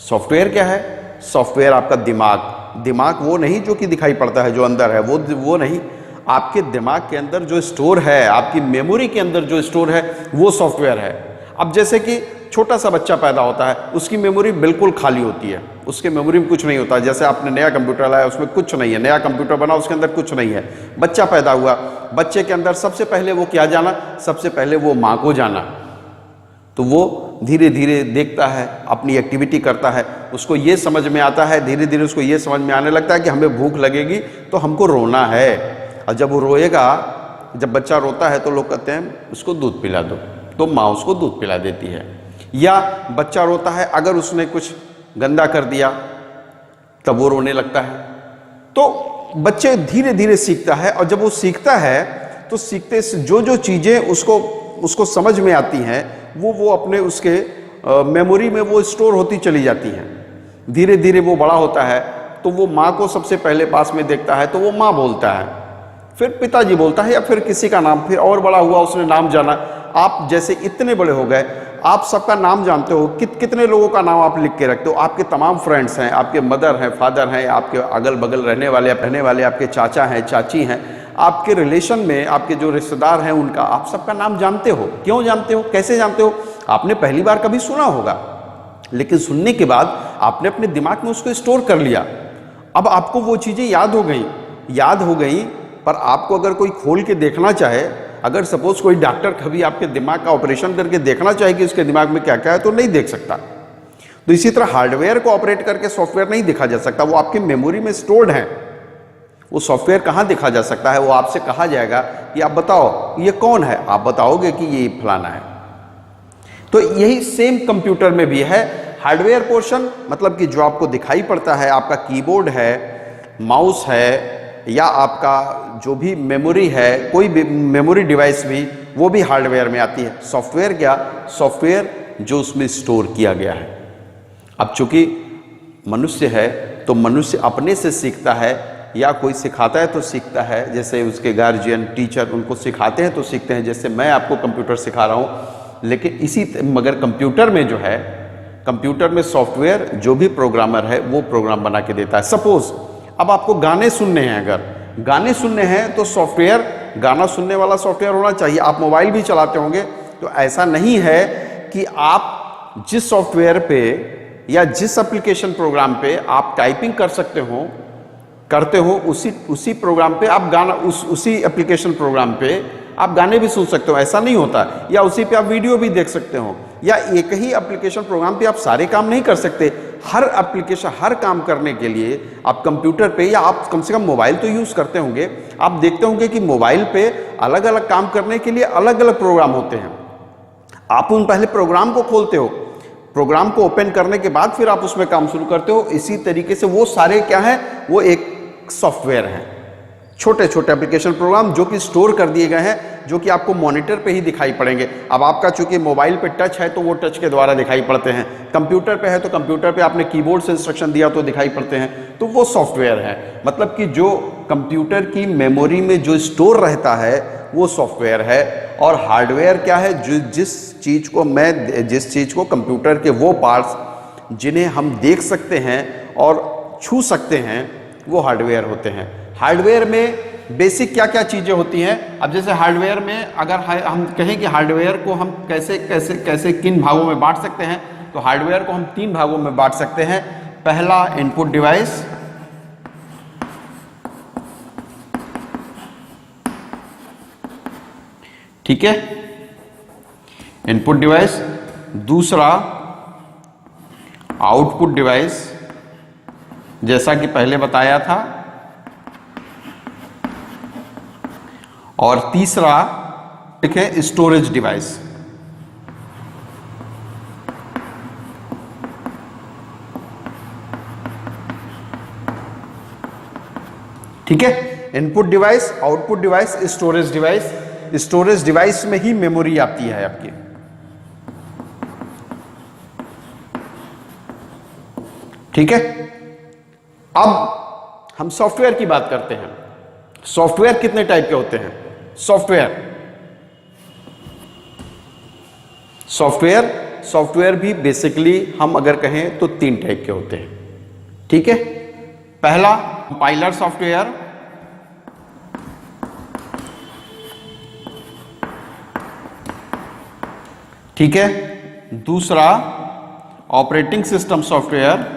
सॉफ्टवेयर क्या है? सॉफ्टवेयर आपका दिमाग वो नहीं जो कि दिखाई पड़ता है, जो अंदर है वो नहीं, आपके दिमाग के अंदर जो स्टोर है, आपकी मेमोरी के अंदर जो स्टोर है वो सॉफ्टवेयर है। अब जैसे कि छोटा सा बच्चा पैदा होता है, उसकी मेमोरी बिल्कुल खाली होती है, उसके मेमोरी में कुछ नहीं होता। जैसे आपने नया कंप्यूटर लाया, उसमें कुछ नहीं है, नया कंप्यूटर बना, उसके अंदर कुछ नहीं है। बच्चा पैदा हुआ, बच्चे के अंदर सबसे पहले वो क्या जाना? सबसे पहले वो माँ को जाना। तो वो धीरे धीरे देखता है, अपनी एक्टिविटी करता है, उसको ये समझ में आता है, धीरे धीरे उसको ये समझ में आने लगता है कि हमें भूख लगेगी तो हमको रोना है। और जब वो रोएगा, जब बच्चा रोता है तो लोग कहते हैं उसको दूध पिला दो, तो माँ उसको दूध पिला देती है। या बच्चा रोता है, अगर उसने कुछ गंदा कर दिया तब वो रोने लगता है। तो बच्चे धीरे धीरे सीखता है, और जब वो सीखता है तो सीखते से जो चीज़ें उसको समझ में आती हैं वो अपने उसके मेमोरी में वो स्टोर होती चली जाती हैं। धीरे धीरे वो बड़ा होता है तो वो माँ को सबसे पहले पास में देखता है तो वो माँ बोलता है, फिर पिताजी बोलता है, या फिर किसी का नाम, फिर और बड़ा हुआ, उसने नाम जाना। आप जैसे इतने बड़े हो गए, आप सबका नाम जानते हो, कितने लोगों का नाम आप लिख के रखते हो। आपके तमाम फ्रेंड्स हैं, आपके मदर हैं, फादर हैं, आपके अगल बगल रहने वाले आपके चाचा हैं, चाची हैं, आपके रिलेशन में आपके जो रिश्तेदार हैं उनका आप सबका नाम जानते हो। क्यों जानते हो? कैसे जानते हो? आपने पहली बार कभी सुना होगा, लेकिन सुनने के बाद आपने अपने दिमाग में उसको स्टोर कर लिया। अब आपको वो चीज़ें याद हो गई, पर आपको अगर कोई खोल के देखना चाहे, अगर सपोज कोई डॉक्टर कभी आपके दिमाग का ऑपरेशन करके देखना चाहे कि उसके दिमाग में क्या क्या है, तो नहीं देख सकता। तो इसी तरह हार्डवेयर को ऑपरेट करके सॉफ्टवेयर नहीं देखा जा सकता, वो आपकी मेमोरी में स्टोर्ड है। वो सॉफ्टवेयर कहाँ देखा जा सकता है? वो आपसे कहा जाएगा कि आप बताओ ये कौन है, आप बताओगे कि ये फलाना है। तो यही सेम कंप्यूटर में भी है। हार्डवेयर पोर्शन मतलब कि जो आपको दिखाई पड़ता है, आपका कीबोर्ड है, माउस है, या आपका जो भी मेमोरी है, कोई भी मेमोरी डिवाइस भी, वो भी हार्डवेयर में आती है। सॉफ्टवेयर क्या? सॉफ्टवेयर जो उसमें स्टोर किया गया है। अब चूंकि मनुष्य है तो मनुष्य अपने से सीखता है या कोई सिखाता है तो सीखता है, जैसे उसके गार्जियन, टीचर उनको सिखाते हैं तो सीखते हैं, जैसे मैं आपको कंप्यूटर सिखा रहा हूँ। लेकिन मगर कंप्यूटर में जो है, कंप्यूटर में सॉफ्टवेयर जो भी प्रोग्रामर है वो प्रोग्राम बना के देता है। सपोज अब आपको गाने सुनने हैं, अगर गाने सुनने हैं तो सॉफ्टवेयर, गाना सुनने वाला सॉफ्टवेयर होना चाहिए। आप मोबाइल भी चलाते होंगे तो ऐसा नहीं है कि आप जिस सॉफ्टवेयर पे या जिस एप्लीकेशन प्रोग्राम पे आप टाइपिंग करते हो उसी प्रोग्राम पे आप गाना, उसी एप्लीकेशन प्रोग्राम पे आप गाने भी सुन सकते हो, ऐसा नहीं होता। या उसी पे आप वीडियो भी देख सकते हो, या एक ही एप्लीकेशन प्रोग्राम पे आप सारे काम नहीं कर सकते। हर एप्लीकेशन, हर काम करने के लिए आप कंप्यूटर पे, या आप कम से कम मोबाइल तो यूज करते होंगे, आप देखते होंगे कि मोबाइल पे अलग अलग काम करने के लिए अलग अलग प्रोग्राम होते हैं। आप उन पहले प्रोग्राम को खोलते हो, प्रोग्राम को ओपन करने के बाद फिर आप उसमें काम शुरू करते हो। इसी तरीके से वो सारे क्या है, वो एक सॉफ्टवेयर हैं, छोटे छोटे एप्लीकेशन प्रोग्राम जो कि स्टोर कर दिए गए हैं, जो कि आपको मॉनिटर पे ही दिखाई पड़ेंगे। अब आपका चूंकि मोबाइल पे टच है तो वो टच के द्वारा दिखाई पड़ते हैं, कंप्यूटर पे है तो कंप्यूटर पे आपने कीबोर्ड से इंस्ट्रक्शन दिया तो दिखाई पड़ते हैं, तो वो सॉफ्टवेयर है। मतलब कि जो कंप्यूटर की मेमोरी में जो स्टोर रहता है वो सॉफ्टवेयर है। और हार्डवेयर क्या है? जिस चीज़ को कंप्यूटर के वो पार्ट्स जिन्हें हम देख सकते हैं और छू सकते हैं वो हार्डवेयर होते हैं। हार्डवेयर में बेसिक क्या क्या चीज़ें होती हैं? अब जैसे हार्डवेयर में अगर हम कहें कि हार्डवेयर को हम कैसे किन भागों में बांट सकते हैं, तो हार्डवेयर को हम 3 भागों में बांट सकते हैं। पहला इनपुट डिवाइस, ठीक है, इनपुट डिवाइस। दूसरा आउटपुट डिवाइस, जैसा कि पहले बताया था। और तीसरा देखें स्टोरेज डिवाइस। ठीक है, input device, output device, storage device. Storage device में ही मेमोरी आती है आपकी। ठीक है, अब हम सॉफ्टवेयर की बात करते हैं। सॉफ्टवेयर कितने टाइप के होते हैं? सॉफ्टवेयर भी बेसिकली हम अगर कहें तो 3 टाइप के होते हैं। ठीक है, पहला कंपाइलर सॉफ्टवेयर, ठीक है। दूसरा ऑपरेटिंग सिस्टम सॉफ्टवेयर,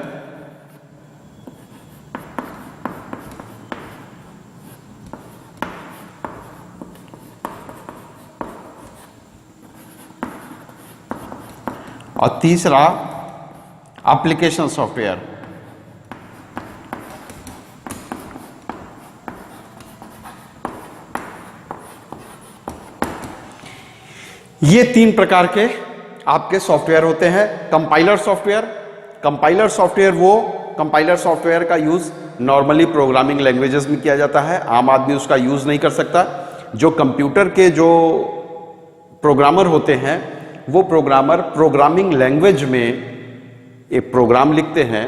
और तीसरा एप्लीकेशन सॉफ्टवेयर। ये 3 प्रकार के आपके सॉफ्टवेयर होते हैं। कंपाइलर सॉफ्टवेयर का यूज नॉर्मली प्रोग्रामिंग लैंग्वेजेस में किया जाता है, आम आदमी उसका यूज नहीं कर सकता। जो कंप्यूटर के जो प्रोग्रामर होते हैं वो प्रोग्रामर प्रोग्रामिंग लैंग्वेज में एक प्रोग्राम लिखते हैं,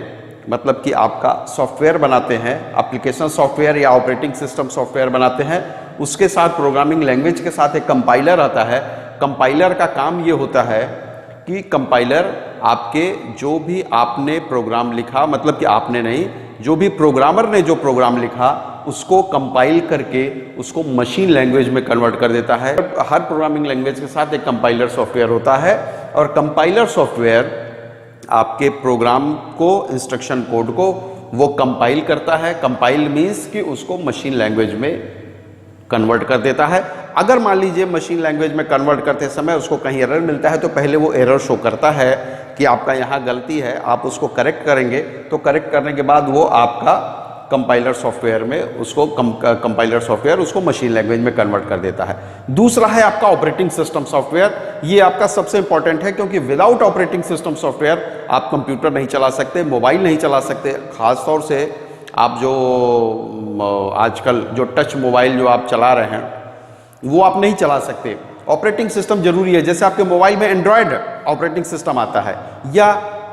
मतलब कि आपका सॉफ्टवेयर बनाते हैं, एप्लीकेशन सॉफ्टवेयर या ऑपरेटिंग सिस्टम सॉफ्टवेयर बनाते हैं। उसके साथ प्रोग्रामिंग लैंग्वेज के साथ एक कंपाइलर आता है। कंपाइलर का काम ये होता है कि कंपाइलर आपके जो भी आपने प्रोग्राम लिखा, मतलब कि आपने नहीं, जो भी प्रोग्रामर ने जो प्रोग्राम लिखा उसको कंपाइल करके उसको मशीन लैंग्वेज में कन्वर्ट कर देता है। हर प्रोग्रामिंग लैंग्वेज के साथ एक कंपाइलर सॉफ्टवेयर होता है और कंपाइलर सॉफ्टवेयर आपके प्रोग्राम को, इंस्ट्रक्शन कोड को वो कंपाइल करता है। कंपाइल मीन्स कि उसको मशीन लैंग्वेज में कन्वर्ट कर देता है। अगर मान लीजिए मशीन लैंग्वेज में कन्वर्ट करते समय उसको कहीं एरर मिलता है तो पहले वो एरर शो करता है कि आपका यहाँ गलती है, आप उसको करेक्ट करेंगे। तो करेक्ट करने के बाद वो आपका कंपाइलर सॉफ्टवेयर में उसको कंपाइलर सॉफ्टवेयर उसको मशीन लैंग्वेज में कन्वर्ट कर देता है। दूसरा है आपका ऑपरेटिंग सिस्टम सॉफ्टवेयर। ये आपका सबसे इंपॉर्टेंट है क्योंकि विदाउट ऑपरेटिंग सिस्टम सॉफ्टवेयर आप कंप्यूटर नहीं चला सकते, मोबाइल नहीं चला सकते। खासतौर से आप जो आजकल जो टच मोबाइल जो आप चला रहे हैं वो आप नहीं चला सकते। ऑपरेटिंग सिस्टम जरूरी है। जैसे आपके मोबाइल में एंड्रॉयड ऑपरेटिंग सिस्टम आता है, या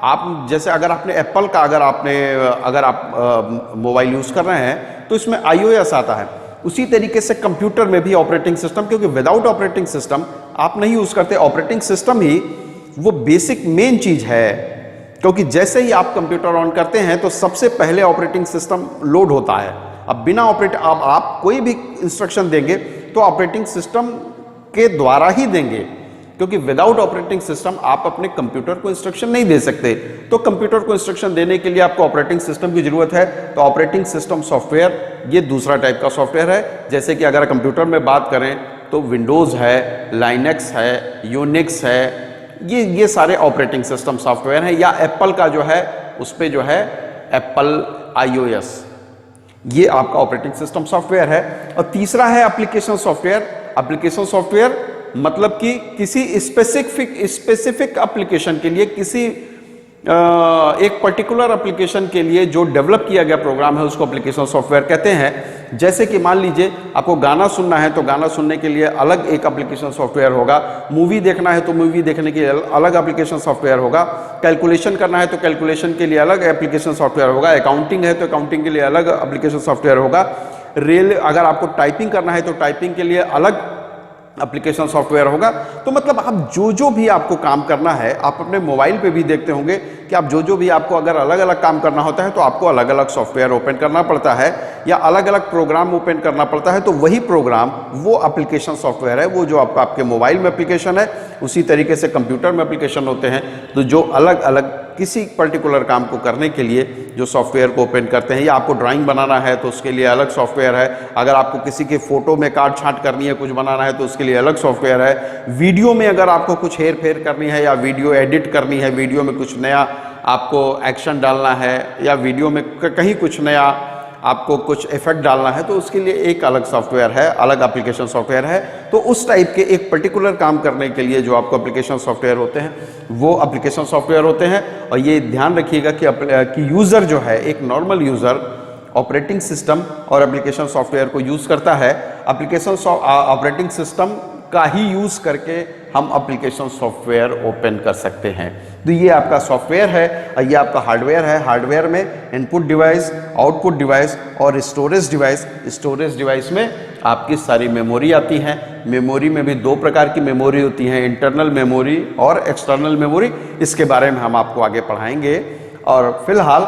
आप जैसे अगर आपने एप्पल का अगर आप मोबाइल यूज कर रहे हैं तो इसमें iOS आता है, उसी तरीके से कंप्यूटर में भी ऑपरेटिंग सिस्टम, क्योंकि विदाउट ऑपरेटिंग सिस्टम आप नहीं यूज करते। ऑपरेटिंग सिस्टम ही वो बेसिक मेन चीज है, क्योंकि जैसे ही आप कंप्यूटर ऑन करते हैं तो सबसे पहले ऑपरेटिंग सिस्टम लोड होता है। अब बिना अब आप कोई भी इंस्ट्रक्शन देंगे तो ऑपरेटिंग सिस्टम के द्वारा ही देंगे, क्योंकि विदाउट ऑपरेटिंग सिस्टम आप अपने कंप्यूटर को इंस्ट्रक्शन नहीं दे सकते। तो कंप्यूटर को इंस्ट्रक्शन देने के लिए आपको ऑपरेटिंग सिस्टम की जरूरत है। तो ऑपरेटिंग सिस्टम सॉफ्टवेयर ये दूसरा टाइप का सॉफ्टवेयर है। जैसे कि अगर कंप्यूटर में बात करें तो विंडोज है, लाइनेक्स है, यूनिक्स है, ये सारे ऑपरेटिंग सिस्टम सॉफ्टवेयर हैं। या एप्पल का जो है उस पे जो है एप्पल iOS, ये आपका ऑपरेटिंग सिस्टम सॉफ्टवेयर है। और तीसरा है एप्लीकेशन सॉफ्टवेयर। एप्लीकेशन सॉफ्टवेयर मतलब कि किसी स्पेसिफिक एप्लीकेशन के लिए, किसी एक पर्टिकुलर एप्लीकेशन के लिए जो डेवलप किया गया प्रोग्राम है उसको एप्लीकेशन सॉफ्टवेयर कहते हैं। जैसे कि मान लीजिए आपको गाना सुनना है तो गाना सुनने के लिए अलग एक एप्लीकेशन सॉफ्टवेयर होगा, मूवी देखना है तो मूवी देखने के लिए अलग एप्लीकेशन सॉफ्टवेयर होगा, कैलकुलेशन करना है तो कैलकुलेशन के लिए अलग एप्लीकेशन सॉफ्टवेयर होगा, अकाउंटिंग है तो अकाउंटिंग के लिए अलग एप्लीकेशन सॉफ्टवेयर होगा, अगर आपको टाइपिंग करना है तो टाइपिंग के लिए अलग एप्लीकेशन सॉफ्टवेयर होगा। तो मतलब आप जो भी आपको काम करना है, आप अपने मोबाइल पे भी देखते होंगे कि आप जो भी आपको अगर अलग अलग काम करना होता है तो आपको अलग अलग सॉफ्टवेयर ओपन करना पड़ता है या अलग अलग प्रोग्राम ओपन करना पड़ता है। तो वही प्रोग्राम वो एप्लीकेशन सॉफ्टवेयर है, वो जो आपके मोबाइल में एप्लीकेशन है उसी तरीके से कंप्यूटर में एप्लीकेशन होते हैं। तो जो अलग अलग किसी पर्टिकुलर काम को करने के लिए जो सॉफ्टवेयर को ओपन करते हैं, या आपको ड्राइंग बनाना है तो उसके लिए अलग सॉफ्टवेयर है, अगर आपको किसी के फोटो में काट छांट करनी है, कुछ बनाना है तो उसके लिए अलग सॉफ्टवेयर है, वीडियो में अगर आपको कुछ हेर फेर करनी है या वीडियो एडिट करनी है, वीडियो में कुछ नया आपको एक्शन डालना है या वीडियो में कहीं कुछ नया आपको कुछ इफेक्ट डालना है तो उसके लिए एक अलग सॉफ्टवेयर है, अलग एप्लीकेशन सॉफ्टवेयर है। तो उस टाइप के एक पर्टिकुलर काम करने के लिए जो आपको एप्लीकेशन सॉफ्टवेयर होते हैं वो एप्लीकेशन सॉफ्टवेयर होते हैं। और ये ध्यान रखिएगा कि यूज़र जो है, एक नॉर्मल यूज़र ऑपरेटिंग सिस्टम और एप्लीकेशन सॉफ्टवेयर को यूज़ करता है। ऑपरेटिंग सिस्टम का ही यूज़ करके हम एप्लीकेशन सॉफ्टवेयर ओपन कर सकते हैं। तो ये आपका सॉफ्टवेयर है और ये आपका हार्डवेयर है। हार्डवेयर में इनपुट डिवाइस, आउटपुट डिवाइस और स्टोरेज डिवाइस। स्टोरेज डिवाइस में आपकी सारी मेमोरी आती है। मेमोरी में भी दो प्रकार की मेमोरी होती हैं, इंटरनल मेमोरी और एक्सटर्नल मेमोरी। इसके बारे में हम आपको आगे पढ़ाएंगे। और फिलहाल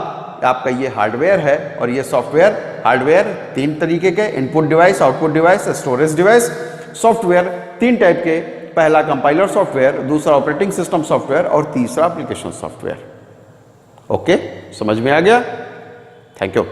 आपका ये हार्डवेयर है और ये सॉफ्टवेयर। हार्डवेयर तीन तरीके के, input device, output device, storage device. Software तीन टाइप के, पहला कंपाइलर सॉफ्टवेयर, दूसरा ऑपरेटिंग सिस्टम सॉफ्टवेयर और तीसरा एप्लीकेशन सॉफ्टवेयर। ओके, समझ में आ गया? Thank you.